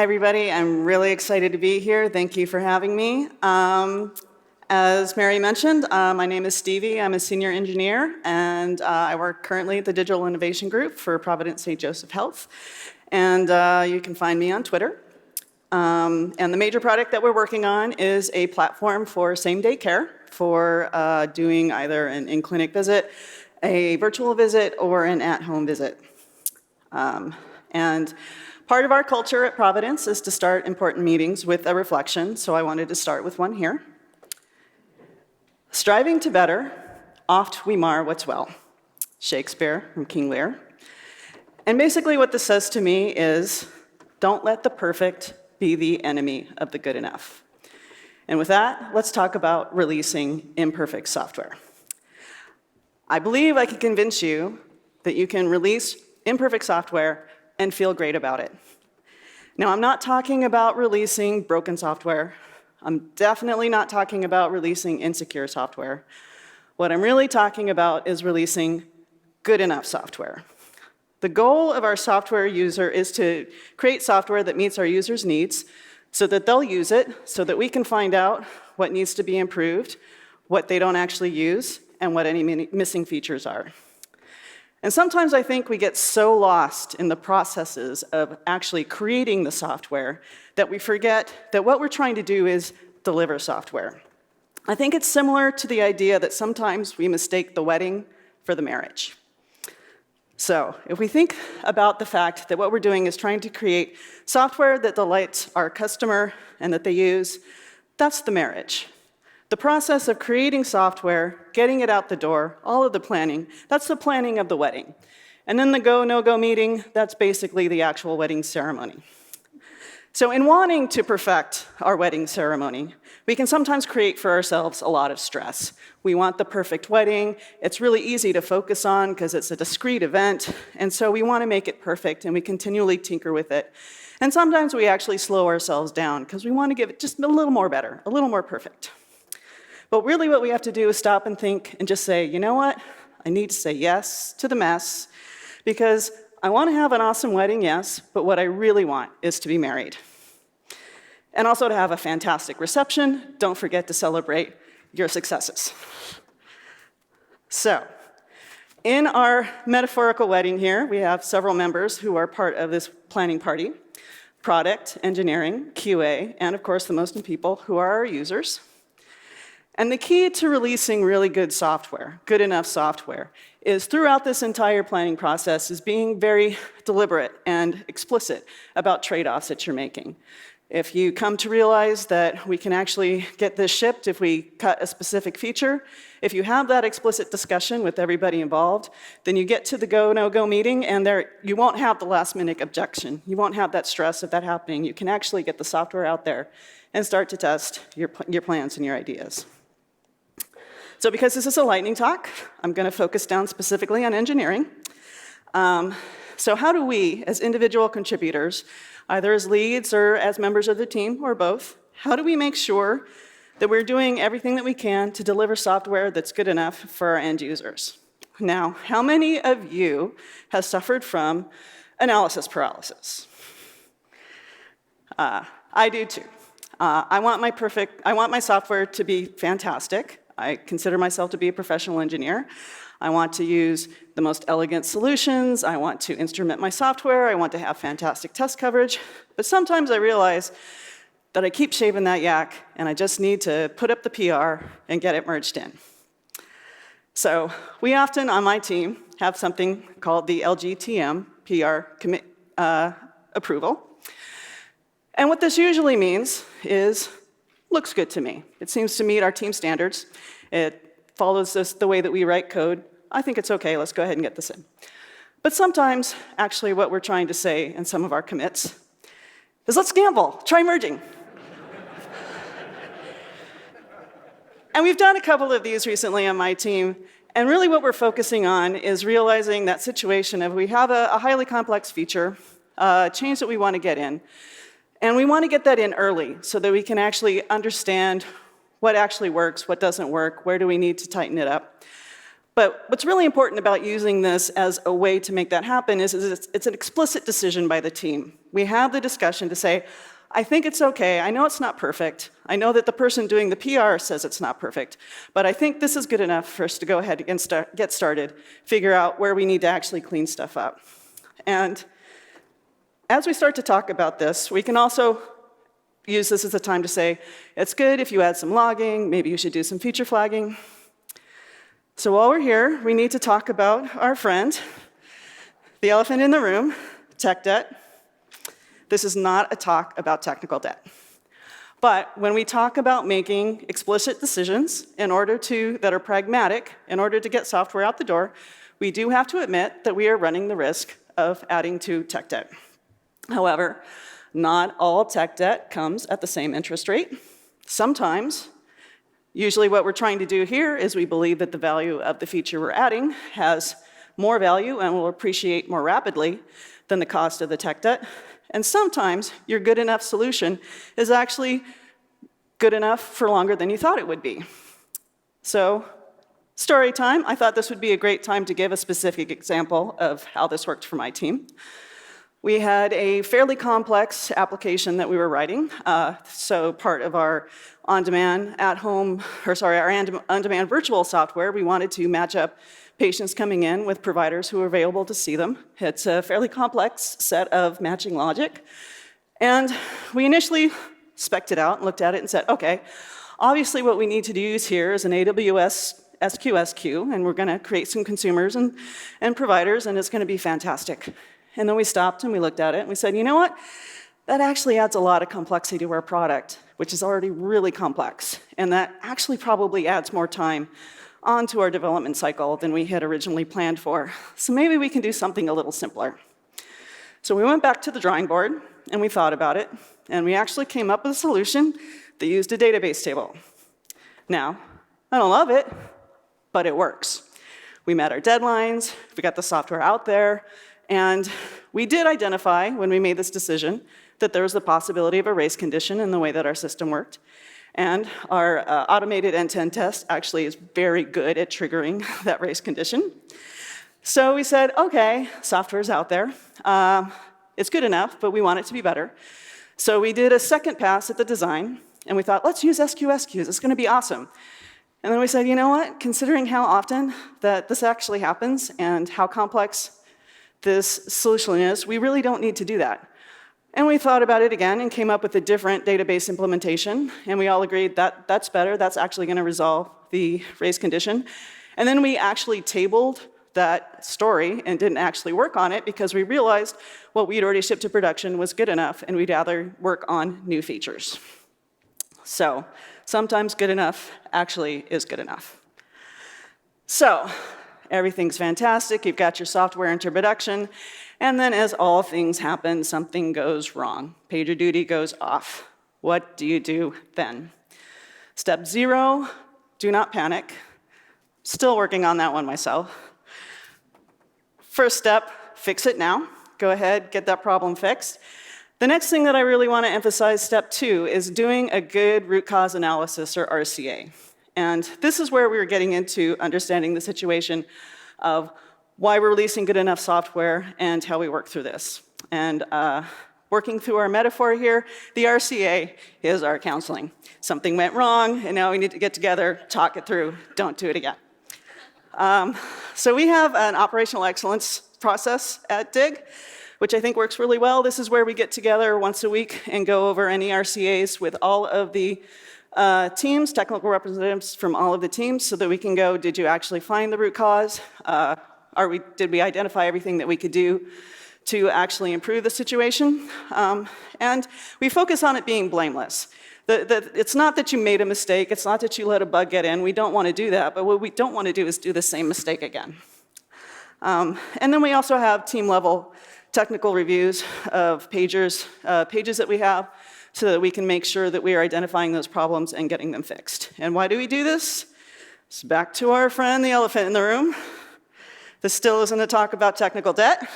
everybody. I'm really excited to be here. Thank you for having me. As Mary mentioned, my name is Stevie. I'm a senior engineer, and I work currently at the Digital Innovation Group for Providence St. Joseph Health. And you can find me on Twitter. And the major product that we're working on is a platform for same-day care for doing either an in-clinic visit, a virtual visit, or an at-home visit. And part of our culture at Providence is to start important meetings with a reflection, so I wanted to start with one here. Striving to better, oft we mar what's well. Shakespeare from King Lear. And basically what this says to me is, don't let the perfect be the enemy of the good enough. And with that, let's talk about releasing imperfect software. I believe I can convince you that you can release imperfect software and feel great about it. Now, I'm not talking about releasing broken software. I'm definitely not talking about releasing insecure software. What I'm really talking about is releasing good enough software. The goal of our software user is to create software that meets our users' needs so that they'll use it, so that we can find out what needs to be improved, what they don't actually use, and what any missing features are. And sometimes I think we get so lost in the processes of actually creating the software that we forget that what we're trying to do is deliver software. I think it's similar to the idea that sometimes we mistake the wedding for the marriage. So if we think about the fact that what we're doing is trying to create software that delights our customer and that they use, that's the marriage. The process of creating software, getting it out the door, all of the planning, that's the planning of the wedding. And then the go, no-go meeting, that's basically the actual wedding ceremony. So in wanting to perfect our wedding ceremony, we can sometimes create for ourselves a lot of stress. We want the perfect wedding. It's really easy to focus on because it's a discrete event, and so we want to make it perfect, and we continually tinker with it. And sometimes we actually slow ourselves down because we want to give it just a little more better, a little more perfect. But really what we have to do is stop and think and just say, you know what? I need to say yes to the mess because I want to have an awesome wedding, yes, but what I really want is to be married. And also to have a fantastic reception. Don't forget to celebrate your successes. So, in our metaphorical wedding here, we have several members who are part of this planning party: product, engineering, QA, and of course the most important people who are our users. And the key to releasing really good software, good enough software, is throughout this entire planning process is being very deliberate and explicit about trade-offs that you're making. If you come to realize that we can actually get this shipped if we cut a specific feature, if you have that explicit discussion with everybody involved, then you get to the go, no-go meeting, and you won't have the last-minute objection. You won't have that stress of that happening. You can actually get the software out there and start to test your plans and your ideas. So because this is a lightning talk, I'm going to focus down specifically on engineering. So how do we, as individual contributors, either as leads or as members of the team, or both, how do we make sure that we're doing everything that we can to deliver software that's good enough for our end users? Now, how many of you have suffered from analysis paralysis? I do too. I want my software to be fantastic. I consider myself to be a professional engineer. I want to use the most elegant solutions. I want to instrument my software. I want to have fantastic test coverage. But sometimes I realize that I keep shaving that yak, and I just need to put up the PR and get it merged in. So we often, on my team, have something called the LGTM PR commit approval. And what this usually means is, looks good to me. It seems to meet our team standards. It follows the way that we write code. I think it's okay, let's go ahead and get this in. But sometimes, actually, what we're trying to say in some of our commits is, let's gamble, try merging. And we've done a couple of these recently on my team, and really what we're focusing on is realizing that situation of we have a highly complex feature, a change that we want to get in, and we want to get that in early so that we can actually understand what actually works, what doesn't work, where do we need to tighten it up. But what's really important about using this as a way to make that happen is it's an explicit decision by the team. We have the discussion to say, I think it's okay, I know it's not perfect, I know that the person doing the PR says it's not perfect, but I think this is good enough for us to go ahead and get started, figure out where we need to actually clean stuff up. And as we start to talk about this, we can also use this as a time to say, it's good if you add some logging, maybe you should do some feature flagging. So while we're here, we need to talk about our friend, the elephant in the room, tech debt. This is not a talk about technical debt. But when we talk about making explicit decisions that are pragmatic in order to get software out the door, we do have to admit that we are running the risk of adding to tech debt. However, not all tech debt comes at the same interest rate. Sometimes, usually what we're trying to do here is we believe that the value of the feature we're adding has more value and will appreciate more rapidly than the cost of the tech debt. And sometimes your good enough solution is actually good enough for longer than you thought it would be. So, story time. I thought this would be a great time to give a specific example of how this worked for my team. We had a fairly complex application that we were writing. So part of our on-demand on-demand virtual software, we wanted to match up patients coming in with providers who are available to see them. It's a fairly complex set of matching logic. And we initially spec'd it out and looked at it and said, okay, obviously what we need to use here is an AWS SQS and we're going to create some consumers and providers, and it's going to be fantastic. And then we stopped and we looked at it and we said, you know what? That actually adds a lot of complexity to our product, which is already really complex. And that actually probably adds more time onto our development cycle than we had originally planned for. So maybe we can do something a little simpler. So we went back to the drawing board and we thought about it. And we actually came up with a solution that used a database table. Now, I don't love it, but it works. We met our deadlines, we got the software out there, and we did identify, when we made this decision, that there was the possibility of a race condition in the way that our system worked. And our automated end-to-end test actually is very good at triggering that race condition. So we said, okay, software's out there. It's good enough, but we want it to be better. So we did a second pass at the design, and we thought, let's use SQS. It's going to be awesome. And then we said, you know what? Considering how often that this actually happens and how complex this solution is, we really don't need to do that. And we thought about it again and came up with a different database implementation, and we all agreed that that's better, that's actually going to resolve the race condition. And then we actually tabled that story and didn't actually work on it because we realized what we'd already shipped to production was good enough, and we'd rather work on new features. So sometimes good enough actually is good enough. So everything's fantastic, you've got your software into production, and then as all things happen, something goes wrong. PagerDuty goes off. What do you do then? Step 0, do not panic. Still working on that one myself. First step, fix it now. Go ahead, get that problem fixed. The next thing that I really want to emphasize, step 2, is doing a good root cause analysis, or RCA. And this is where we're getting into understanding the situation of why we're releasing good enough software and how we work through this. And working through our metaphor here, the RCA is our counseling. Something went wrong, and now we need to get together, talk it through, don't do it again. So we have an operational excellence process at DIG, which I think works really well. This is where we get together once a week and go over any RCAs with all of the teams, technical representatives from all of the teams, so that we can go, did you actually find the root cause? Did we identify everything that we could do to actually improve the situation? And we focus on it being blameless. It's not that you made a mistake, it's not that you let a bug get in, we don't want to do that, but what we don't want to do is do the same mistake again. And then we also have team-level technical reviews of pages that we have, so that we can make sure that we are identifying those problems and getting them fixed. And why do we do this? It's back to our friend, the elephant in the room. This still isn't a talk about technical debt,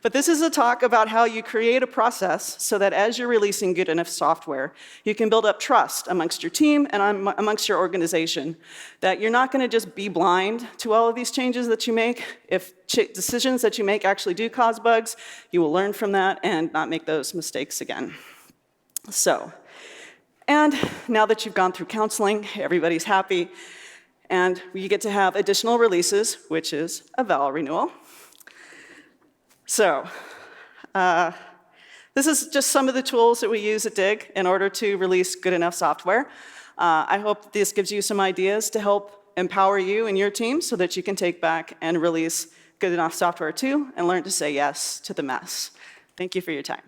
But this is a talk about how you create a process so that as you're releasing good enough software, you can build up trust amongst your team and amongst your organization, that you're not going to just be blind to all of these changes that you make. If decisions that you make actually do cause bugs, you will learn from that and not make those mistakes again. So, and now that you've gone through counseling, everybody's happy, and you get to have additional releases, which is a val renewal. So, this is just some of the tools that we use at DIG in order to release good enough software. I hope this gives you some ideas to help empower you and your team so that you can take back and release good enough software too and learn to say yes to the mess. Thank you for your time.